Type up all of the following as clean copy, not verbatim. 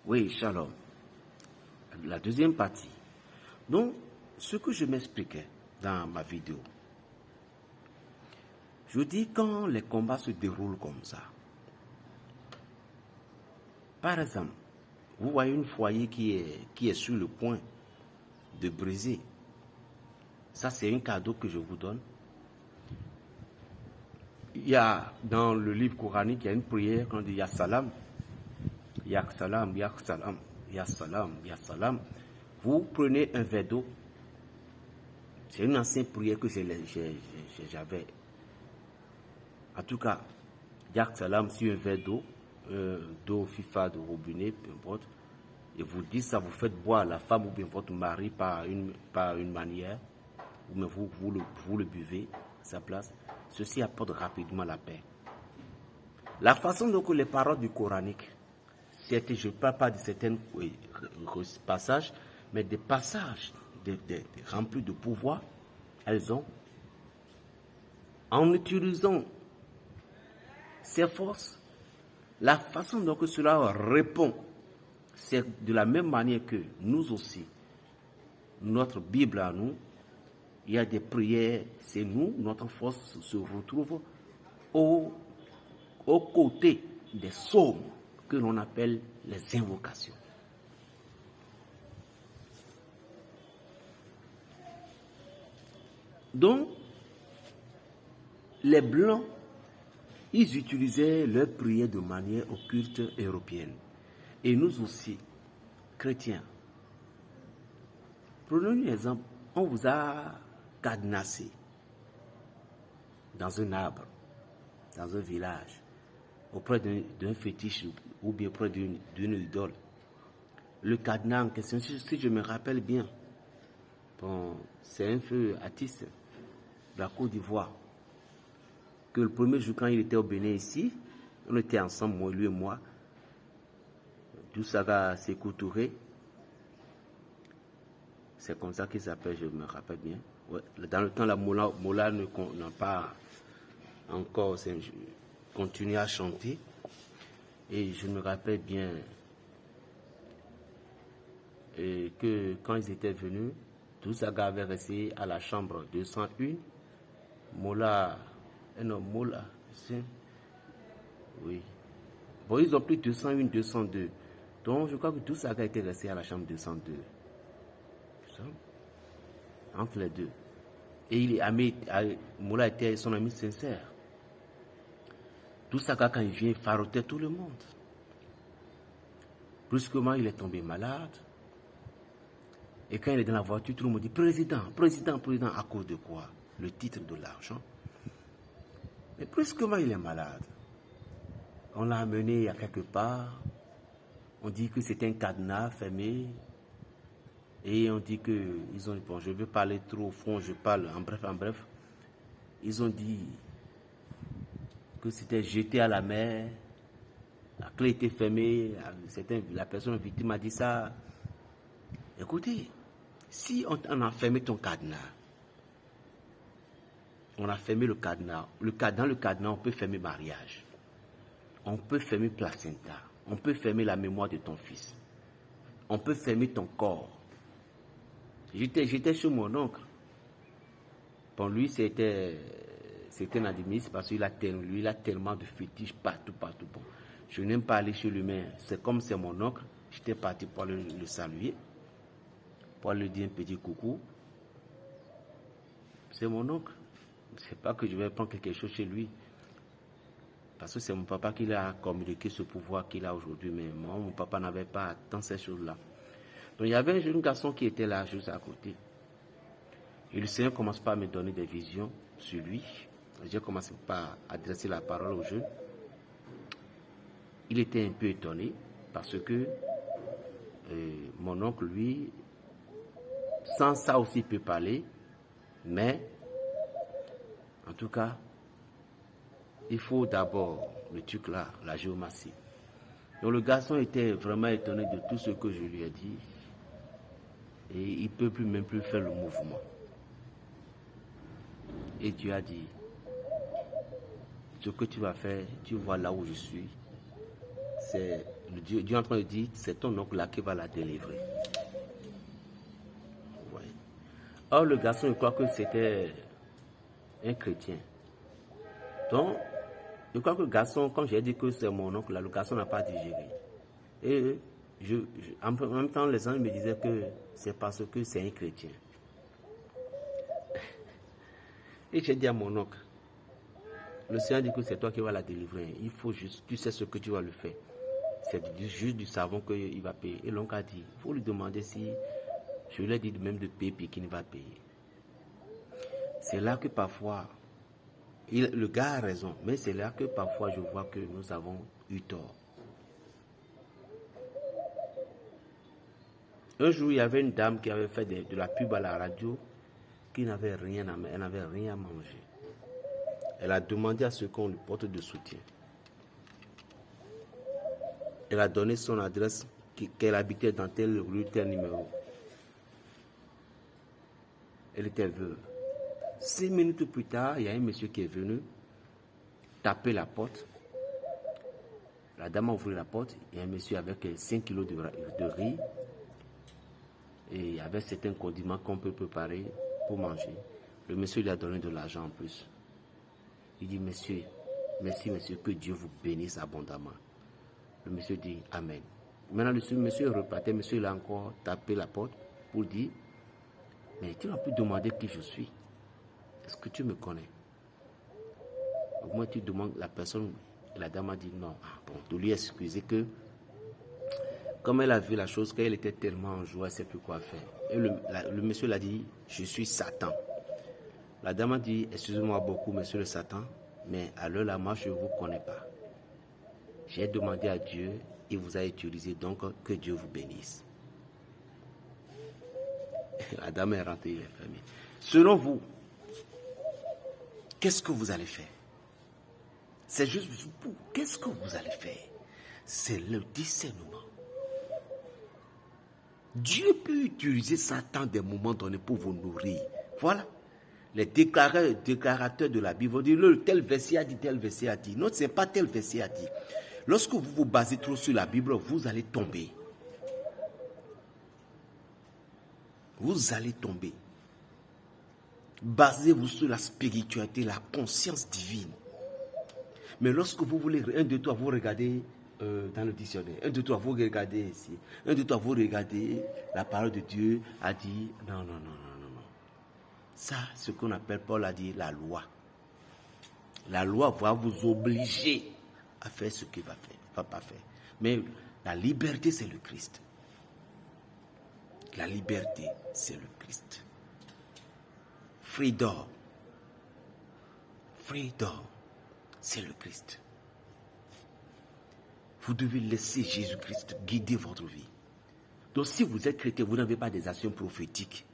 Oui, shalom. La deuxième partie. Donc, ce que je m'expliquais dans ma vidéo, je dis quand les combats se déroulent comme ça. Par exemple, vous voyez une foyer qui est sur le point de briser. Ça, c'est un cadeau que je vous donne. Il y a dans le livre coranique, il y a une prière qu'on dit Ya Salam. Ya Salam, Ya Salam, Ya Salam, Ya Salam. Vous prenez un verre d'eau. C'est une ancienne prière que j'avais. En tout cas, Ya Salam sur un verre d'eau FIFA, de robinet, peu importe. Et vous dites ça, vous faites boire la femme ou bien votre mari par une manière, ou bien vous le buvez à sa place. Ceci apporte rapidement la paix. La façon dont les paroles du coranique, je ne parle pas de certains passages, mais des passages remplis de pouvoir, elles ont, en utilisant ces forces, la façon dont cela répond, c'est de la même manière que nous aussi, notre Bible à nous, il y a des prières, c'est nous, notre force se retrouve aux côtés des psaumes que l'on appelle les invocations. Donc, les Blancs, ils utilisaient leurs prières de manière occulte européenne. Et nous aussi, chrétiens, prenons un exemple, on vous a cadenassé dans un arbre, dans un village, auprès d'un fétiche ou bien auprès d'une idole. Le cadenas en question, si je me rappelle bien, bon, c'est un feu artiste de la Côte d'Ivoire, que le premier jour quand il était au Bénin ici, on était ensemble, moi, lui et moi, Dousaga Sékou Touré, c'est comme ça qu'il s'appelle, je me rappelle bien. Ouais. Dans le temps, la Mola n'a pas encore continué à chanter. Et je me rappelle bien que quand ils étaient venus, Dousaga avait resté à la chambre 201. Mola, oui. Bon, ils ont pris 201, 202. Donc, je crois que Dousaga était resté à la chambre 202. Entre les deux. Et Moula était son ami sincère. Dousaga, quand il vient, il farotait tout le monde. Brusquement, il est tombé malade. Et quand il est dans la voiture, tout le monde dit président, à cause de quoi? Le titre de l'argent. Mais brusquement, il est malade. On l'a amené à quelque part. On dit que c'est un cadenas fermé. Et on dit que, bon, je veux parler trop au fond, je parle en bref. Ils ont dit que c'était jeté à la mer, la clé était fermée, la personne victime a dit ça. Écoutez, si on a fermé ton cadenas, on a fermé le cadenas, dans le cadenas, on peut fermer mariage, on peut fermer placenta, on peut fermer la mémoire de ton fils, on peut fermer ton corps. J'étais chez mon oncle. Bon, lui, c'était un animiste parce qu'il a tellement de fétiches partout. Bon, je n'aime pas aller chez lui, mais c'est comme c'est mon oncle. J'étais parti pour le saluer, pour lui dire un petit coucou. C'est mon oncle. C'est pas que je vais prendre quelque chose chez lui. Parce que c'est mon papa qui a communiqué ce pouvoir qu'il a aujourd'hui. Mais moi, mon papa n'avait pas tant ces choses-là. Donc il y avait un jeune garçon qui était là, juste à côté. Et le Seigneur commence par me donner des visions sur lui. J'ai commencé par adresser la parole au jeune. Il était un peu étonné parce que mon oncle, lui, sans ça aussi peut parler, mais en tout cas, il faut d'abord le truc là, la géomatie. Donc le garçon était vraiment étonné de tout ce que je lui ai dit et il ne peut même plus faire le mouvement. Et Dieu a dit, ce que tu vas faire, tu vois là où je suis, c'est Dieu est en train de dire, c'est ton oncle là qui va la délivrer. Ouais. Or, le garçon, je crois que c'était un chrétien. Donc, je crois que le garçon, quand j'ai dit que c'est mon oncle là, le garçon n'a pas digéré. Et en même temps, les gens me disaient que c'est parce que c'est un chrétien. Et j'ai dit à mon oncle, le Seigneur dit que c'est toi qui vas la délivrer. Il faut juste, tu sais ce que tu vas le faire. C'est juste du savon qu'il va payer. Et l'oncle a dit, il faut lui demander si, je lui ai dit même de payer puis qu'il ne va payer. C'est là que parfois, le gars a raison, mais c'est là que parfois je vois que nous avons eu tort. Un jour, il y avait une dame qui avait fait de la pub à la radio, qui n'avait rien à manger, elle n'avait rien à manger. Elle a demandé à ce qu'on lui porte de soutien. Elle a donné son adresse, qu'elle habitait dans telle rue, tel numéro. Elle était veuve. 5 minutes plus tard, il y a un monsieur qui est venu taper la porte. La dame a ouvert la porte. Il y a un monsieur avec 5 kilos de riz. Et il y avait certains condiments qu'on peut préparer pour manger. Le monsieur lui a donné de l'argent en plus. Il dit, monsieur, merci monsieur, que Dieu vous bénisse abondamment. Le monsieur dit, amen. Maintenant, le monsieur est reparti. Monsieur il a encore tapé la porte pour dire, mais tu n'as pu demander qui je suis. Est-ce que tu me connais? Au moins, tu demandes la personne. La dame a dit non. Bon, de lui excuser que, comme elle a vu la chose, qu'elle était tellement en joie, elle ne sait plus quoi faire. Et le monsieur l'a dit, je suis Satan. La dame a dit, excusez-moi beaucoup, monsieur le Satan, mais à l'heure là, moi, je ne vous connais pas. J'ai demandé à Dieu, il vous a utilisé, donc que Dieu vous bénisse. La dame est rentrée, il est fermé. Selon vous, qu'est-ce que vous allez faire? C'est juste vous. Qu'est-ce que vous allez faire? C'est le discernement. Dieu peut utiliser Satan des moments donnés pour vous nourrir. Voilà. Les déclarateurs de la Bible vont dire, tel verset a dit, tel verset a dit. Non, ce n'est pas tel verset a dit. Lorsque vous vous basez trop sur la Bible, vous allez tomber. Vous allez tomber. Basez-vous sur la spiritualité, la conscience divine. Mais lorsque vous voulez, 1, 2, 3, vous regardez dans le dictionnaire. 1, 2, 3, vous regardez ici. 1, 2, 3, vous regardez, la parole de Dieu a dit, non. Ça, ce qu'on appelle, Paul a dit, la loi. La loi va vous obliger à faire ce qu'il va pas faire. Mais la liberté, c'est le Christ. La liberté, c'est le Christ. Freedom, c'est le Christ. Vous devez laisser Jésus-Christ guider votre vie. Donc si vous êtes chrétien, vous n'avez pas des actions prophétiques.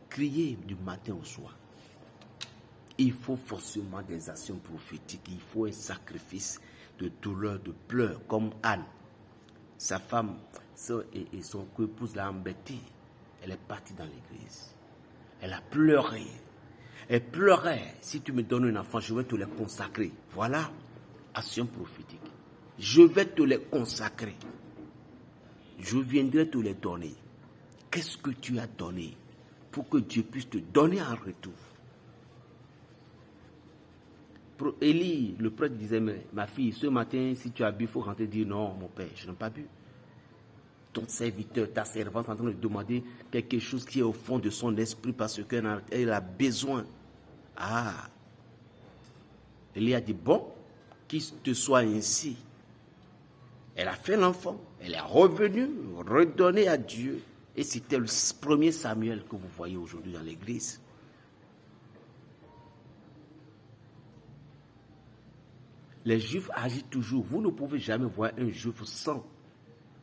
Criez du matin au soir. Il faut forcément des actions prophétiques. Il faut un sacrifice de douleur, de pleurs, comme Anne. Sa femme et son épouse l'a embêtée. Elle est partie dans l'église. Elle a pleuré. Elle pleurait. Si tu me donnes un enfant, je vais te les consacrer. Voilà, action prophétique. Je vais te les consacrer. Je viendrai te les donner. Qu'est-ce que tu as donné pour que Dieu puisse te donner en retour? Élie, le prêtre, disait, ma fille, ce matin, si tu as bu, il faut rentrer et dire, non, mon père, je n'ai pas bu. Ton serviteur, ta servante, est en train de demander quelque chose qui est au fond de son esprit parce qu'elle a besoin. Ah. Élie a dit, bon, qu'il te soit ainsi. Elle a fait l'enfant, elle est revenue, redonnée à Dieu. Et c'était le premier Samuel que vous voyez aujourd'hui dans l'église. Les Juifs agissent toujours. Vous ne pouvez jamais voir un Juif sans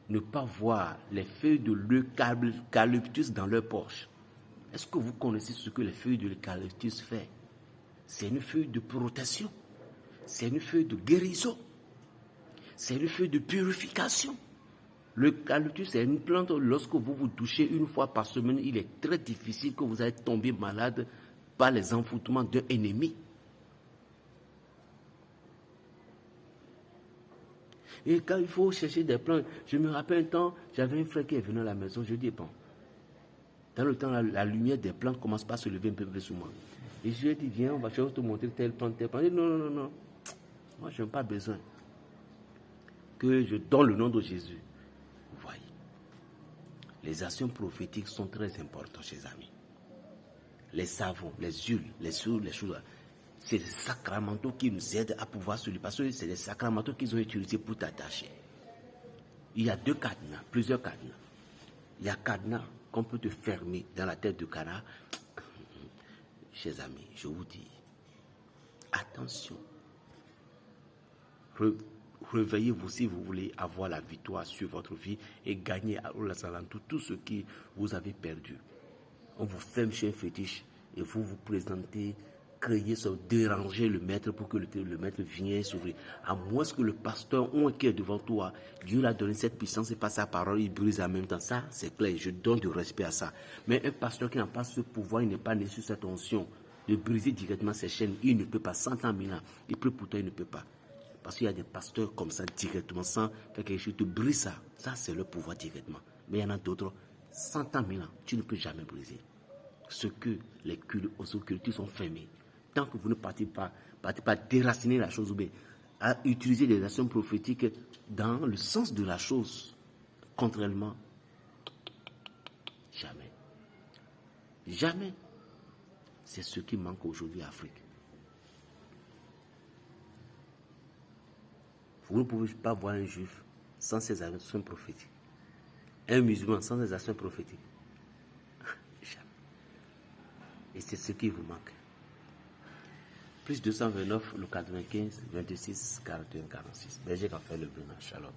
ne pas voir les feuilles de l'eucalyptus dans leur poche. Est-ce que vous connaissez ce que les feuilles de l'eucalyptus font? C'est une feuille de protection. C'est une feuille de guérison. C'est une feuille de purification. L'eucalyptus est une plante, lorsque vous vous touchez une fois par semaine, il est très difficile que vous allez tomber malade par les envoûtements d'un ennemi. Et quand il faut chercher des plans, je me rappelle un temps, j'avais un frère qui est venu à la maison, je dis, bon, dans le temps, la lumière des plans commence pas à se lever un peu sur moi. Et je lui ai dit, viens, je vais te montrer tel plan, tel plan. Il dit, non, non, non, non. Moi, je n'ai pas besoin que je donne le nom de Jésus. Vous voyez, les actions prophétiques sont très importantes, chers amis. Les savons, les huiles, les choses, c'est des sacramentaux qui nous aident à pouvoir se lire. Parce que c'est des sacramentaux qu'ils ont utilisés pour t'attacher. Il y a deux cadenas, plusieurs cadenas. Il y a cadenas qu'on peut te fermer dans la tête de canard. Chers amis, je vous dis, attention. Réveillez-vous si vous voulez avoir la victoire sur votre vie et gagner à alentours tout ce que vous avez perdu. On vous ferme chez un fétiche et vous vous présentez, créez ça, déranger le maître pour que le maître vienne s'ouvrir. À moins que le pasteur ou un qui est devant toi, Dieu l'a donné cette puissance et par sa parole, il brise en même temps. Ça, c'est clair, je donne du respect à ça. Mais un pasteur qui n'a pas ce pouvoir, il n'est pas né sur cette onction de briser directement ses chaînes, il ne peut pas, 100 ans, 1000 ans. Il peut pourtant, il ne peut pas. Parce qu'il y a des pasteurs comme ça, directement, sans faire quelque chose, te brise ça. Ça, c'est le pouvoir directement. Mais il y en a d'autres, 100 ans, 1000 ans, tu ne peux jamais briser. Ce que les cultures sont fermées. Tant que vous ne partez pas déraciner la chose, ou bien à utiliser des actions prophétiques dans le sens de la chose, contrairement, jamais. Jamais. C'est ce qui manque aujourd'hui à Afrique. Vous ne pouvez pas voir un juif sans ses actions prophétiques. Un musulman sans ses actions prophétiques. Jamais. Et c'est ce qui vous manque. Plus 229, le 95, 26, 41, 46. Belgique a fait le bien. Shalom.